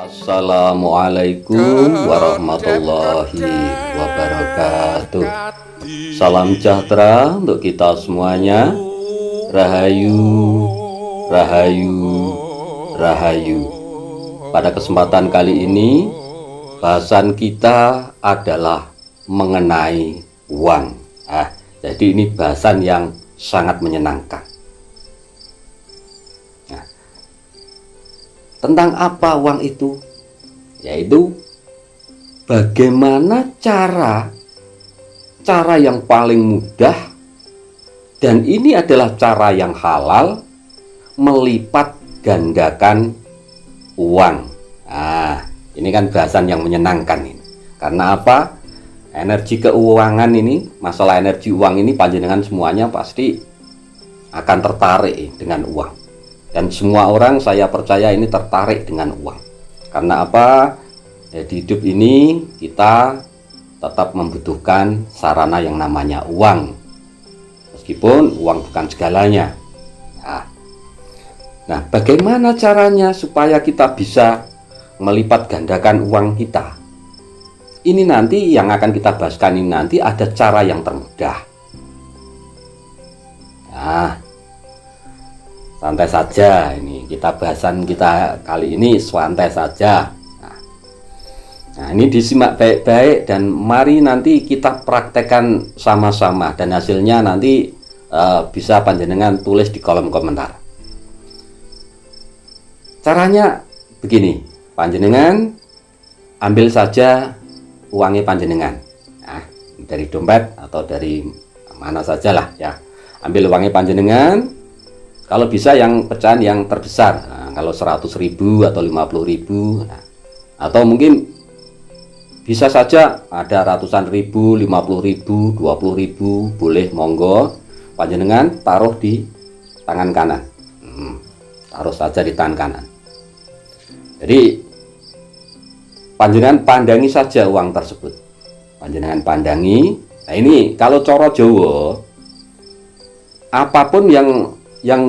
Assalamualaikum warahmatullahi wabarakatuh. Salam sejahtera untuk kita semuanya. Rahayu, rahayu, rahayu. Pada kesempatan kali ini, bahasan kita adalah mengenai uang. Jadi ini bahasan yang sangat menyenangkan. Tentang apa uang itu? Yaitu bagaimana cara yang paling mudah, dan ini adalah cara yang halal, melipat gandakan uang. Ini kan bahasan yang menyenangkan ini. Karena apa? Energi keuangan ini, masalah energi uang ini, panjenengan semuanya pasti akan tertarik dengan uang. Dan semua orang, saya percaya, ini tertarik dengan uang. Karena apa? Di hidup ini kita tetap membutuhkan sarana yang namanya uang. Meskipun uang bukan segalanya. Nah, bagaimana caranya supaya kita bisa melipat gandakan uang kita? Ini nanti yang akan kita bahaskan, ini nanti ada cara yang termudah. Santai saja, ini kita bahasan kita kali ini santai saja. Nah, ini disimak baik-baik dan mari nanti kita praktekkan sama-sama, dan hasilnya nanti bisa panjenengan tulis di kolom komentar. Caranya begini, panjenengan ambil saja uangnya panjenengan, dari dompet atau dari mana sajalah ya. Ambil uangnya panjenengan. Kalau bisa yang pecahan yang terbesar, kalau 100.000 atau 50.000, atau mungkin bisa saja ada ratusan ribu, 50.000, 20.000, boleh, monggo panjenengan taruh di tangan kanan. Taruh saja di tangan kanan. Jadi panjenengan pandangi saja uang tersebut. Panjenengan pandangi. Nah, ini kalau coro Jawa, apapun yang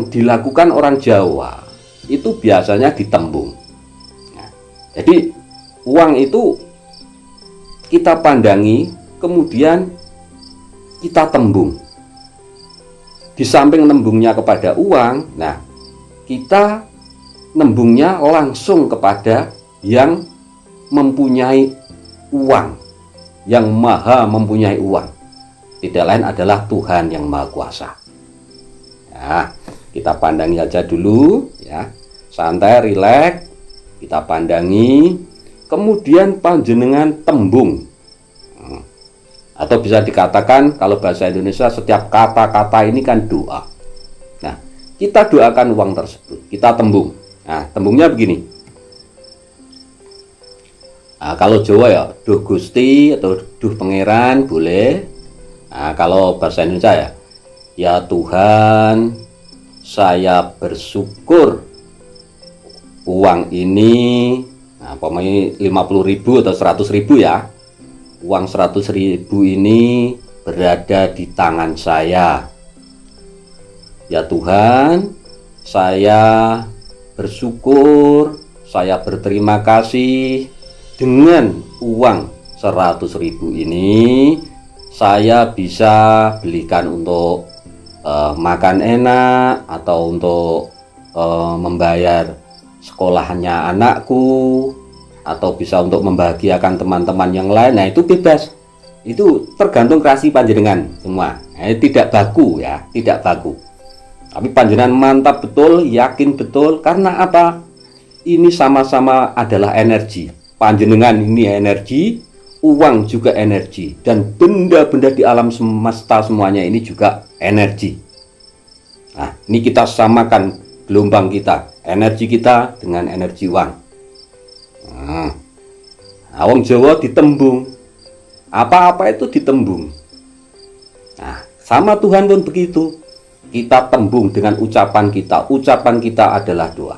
dilakukan orang Jawa itu biasanya ditembung. Jadi uang itu kita pandangi, kemudian kita tembung. Di samping nembungnya kepada uang, nah kita nembungnya langsung kepada yang mempunyai uang, yang maha mempunyai uang. Tidak lain adalah Tuhan yang Maha Kuasa. Kita pandangi saja dulu ya, santai, rileks, kita pandangi, kemudian panjenengan tembung. Atau bisa dikatakan kalau bahasa Indonesia, setiap kata-kata ini kan doa. Nah, kita doakan uang tersebut, kita tembung. Nah, tembungnya begini. Kalau Jawa ya, duh Gusti atau duh Pangeran boleh. Kalau bahasa Indonesia ya Tuhan, saya bersyukur uang ini, pokoknya 50.000 atau 100.000 ya, uang 100.000 ini berada di tangan saya. Ya Tuhan, saya bersyukur, saya berterima kasih, dengan uang 100.000 ini saya bisa belikan untuk makan enak, atau untuk membayar sekolahnya anakku, atau bisa untuk membahagiakan teman-teman yang lain. Nah, itu bebas, itu tergantung kreasi panjenengan semua. Tidak baku ya, tidak baku, tapi panjenengan mantap betul, yakin betul. Karena apa? Ini sama-sama adalah energi. Panjenengan ini energi, uang juga energi, dan benda-benda di alam semesta semuanya ini juga energi. Nah, ini kita samakan gelombang kita, energi kita dengan energi uang. Wong Jawa ditembung, apa-apa itu ditembung. Nah, sama Tuhan pun begitu. Kita tembung dengan ucapan kita. Ucapan kita adalah doa.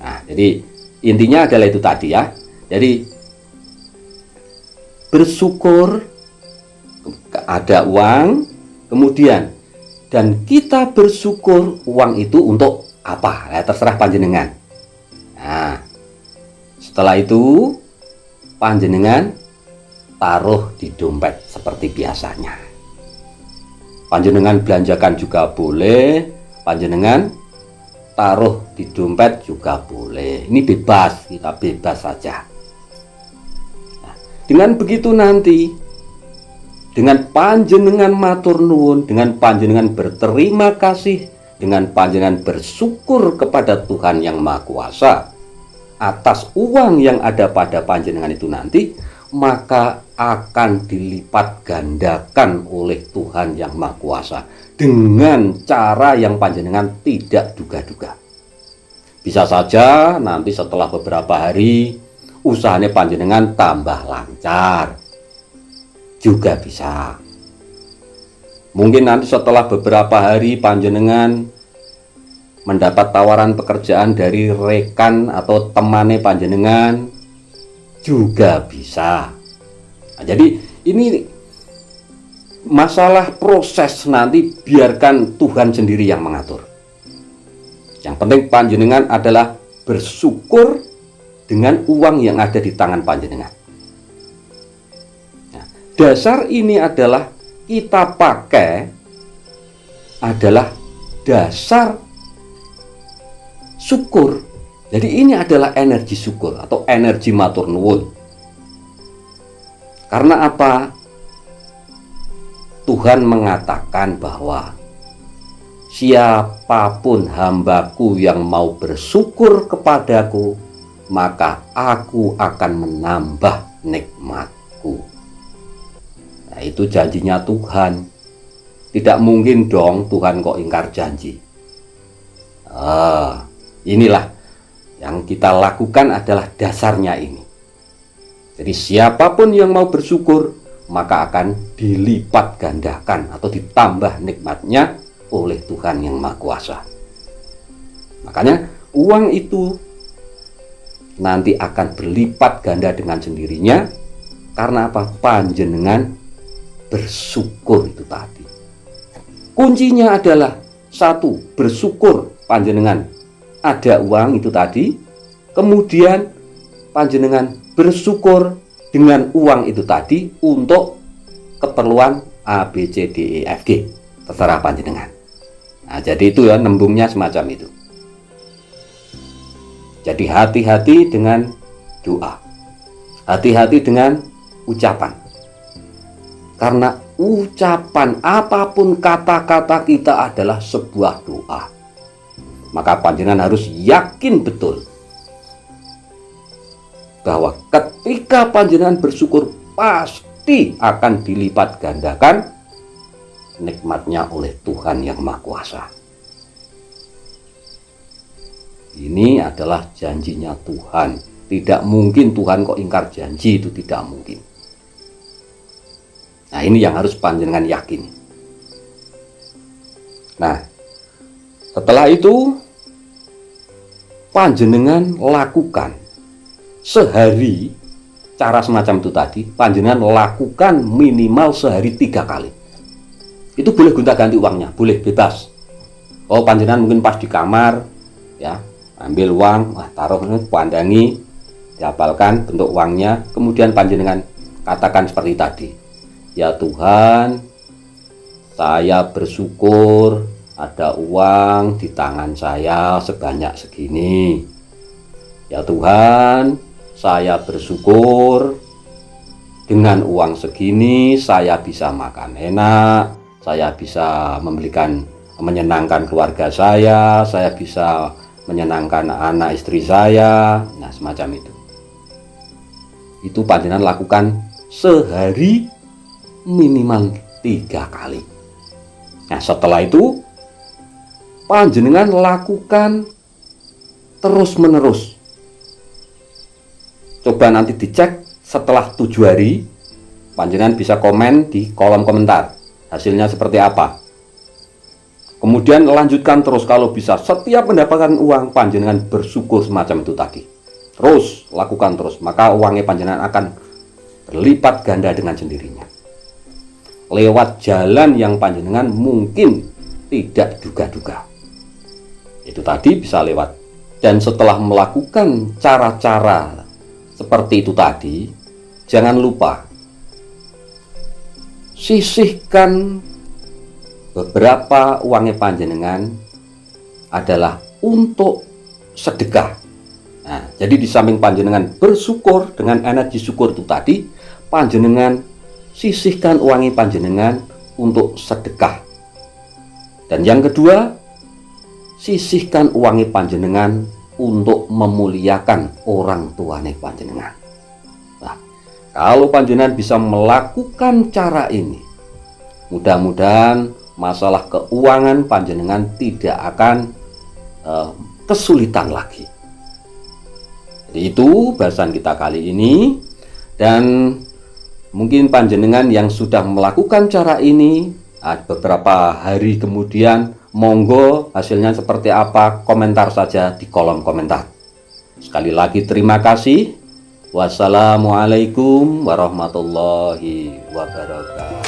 Nah, jadi intinya adalah itu tadi ya. Jadi bersyukur ada uang, kemudian dan kita bersyukur uang itu untuk apa? Terserah panjenengan. Nah, Setelah itu panjenengan taruh di dompet seperti biasanya. Panjenengan belanjakan juga boleh, panjenengan taruh di dompet juga boleh. Ini bebas, kita bebas saja. Nah, dengan begitu nanti, dengan panjenengan matur nuwun, dengan panjenengan berterima kasih, dengan panjenengan bersyukur kepada Tuhan Yang Maha Kuasa atas uang yang ada pada panjenengan itu nanti, maka akan dilipat gandakan oleh Tuhan Yang Maha Kuasa dengan cara yang panjenengan tidak duga-duga. Bisa saja nanti setelah beberapa hari usahanya panjenengan tambah lancar, juga bisa. Mungkin nanti setelah beberapa hari panjenengan mendapat tawaran pekerjaan dari rekan atau temannya panjenengan, juga bisa. Nah, jadi ini masalah proses, nanti biarkan Tuhan sendiri yang mengatur. Yang penting panjenengan adalah bersyukur dengan uang yang ada di tangan panjenengan. Nah, dasar ini adalah kita pakai adalah dasar syukur. Jadi ini adalah energi syukur atau energi matur nuwun. Karena apa? Tuhan mengatakan bahwa siapapun hambaku yang mau bersyukur kepadaku, maka aku akan menambah nikmatku. Nah, itu janjinya Tuhan. Tidak mungkin dong Tuhan kok ingkar janji. Inilah yang kita lakukan adalah dasarnya ini. Jadi siapapun yang mau bersyukur, maka akan dilipat gandakan atau ditambah nikmatnya oleh Tuhan Yang Maha Kuasa. Makanya uang itu nanti akan berlipat ganda dengan sendirinya. Karena apa? Panjenengan bersyukur itu tadi. Kuncinya adalah satu, bersyukur panjenengan ada uang itu tadi, kemudian panjenengan bersyukur dengan uang itu tadi untuk keperluan A, B, C, D, E, F, G, terserah panjenengan. Nah, jadi itu ya, nembungnya semacam itu. Jadi hati-hati dengan doa, hati-hati dengan ucapan. Karena ucapan apapun kata-kata kita adalah sebuah doa. Maka panjenengan harus yakin betul bahwa ketika panjenengan bersyukur pasti akan dilipat gandakan nikmatnya oleh Tuhan Yang Maha Kuasa. Ini adalah janjinya Tuhan. Tidak mungkin Tuhan kok ingkar janji, itu tidak mungkin. Nah, ini yang harus panjenengan yakin. Nah, setelah itu panjenengan lakukan sehari cara semacam itu tadi. Panjenengan lakukan minimal sehari 3 kali. Itu boleh gonta-ganti uangnya, boleh bebas. Oh, panjenengan mungkin pas di kamar ya, ambil uang, taruh, pandangi, dihafalkan bentuk uangnya, kemudian panjenengan katakan seperti tadi. Ya Tuhan, saya bersyukur ada uang di tangan saya sebanyak segini. Ya Tuhan, saya bersyukur dengan uang segini saya bisa makan enak, saya bisa menyenangkan keluarga saya bisa menyenangkan anak istri saya. Nah, semacam itu. Itu panjenengan lakukan sehari minimal 3 kali. Nah, setelah itu panjenengan lakukan terus menerus. Coba nanti dicek setelah 7 hari, panjenengan bisa komen di kolom komentar hasilnya seperti apa. Kemudian lanjutkan terus, kalau bisa setiap mendapatkan uang panjenengan bersyukur semacam itu tadi. Terus lakukan terus, maka uangnya panjenengan akan berlipat ganda dengan sendirinya. Lewat jalan yang panjenengan mungkin tidak duga-duga. Itu tadi bisa lewat. Dan setelah melakukan cara-cara seperti itu tadi, jangan lupa sisihkan beberapa uangnya panjenengan adalah untuk sedekah. Nah, jadi di samping panjenengan bersyukur dengan energi syukur itu tadi, panjenengan sisihkan uangnya panjenengan untuk sedekah. Dan yang kedua, sisihkan uangnya panjenengan untuk memuliakan orang tuane panjenengan. Nah, kalau panjenengan bisa melakukan cara ini, mudah-mudahan masalah keuangan panjenengan tidak akan kesulitan lagi. Jadi itu bahasan kita kali ini, dan mungkin panjenengan yang sudah melakukan cara ini beberapa hari kemudian, monggo hasilnya seperti apa, komentar saja di kolom komentar. Sekali lagi terima kasih. Wassalamualaikum warahmatullahi wabarakatuh.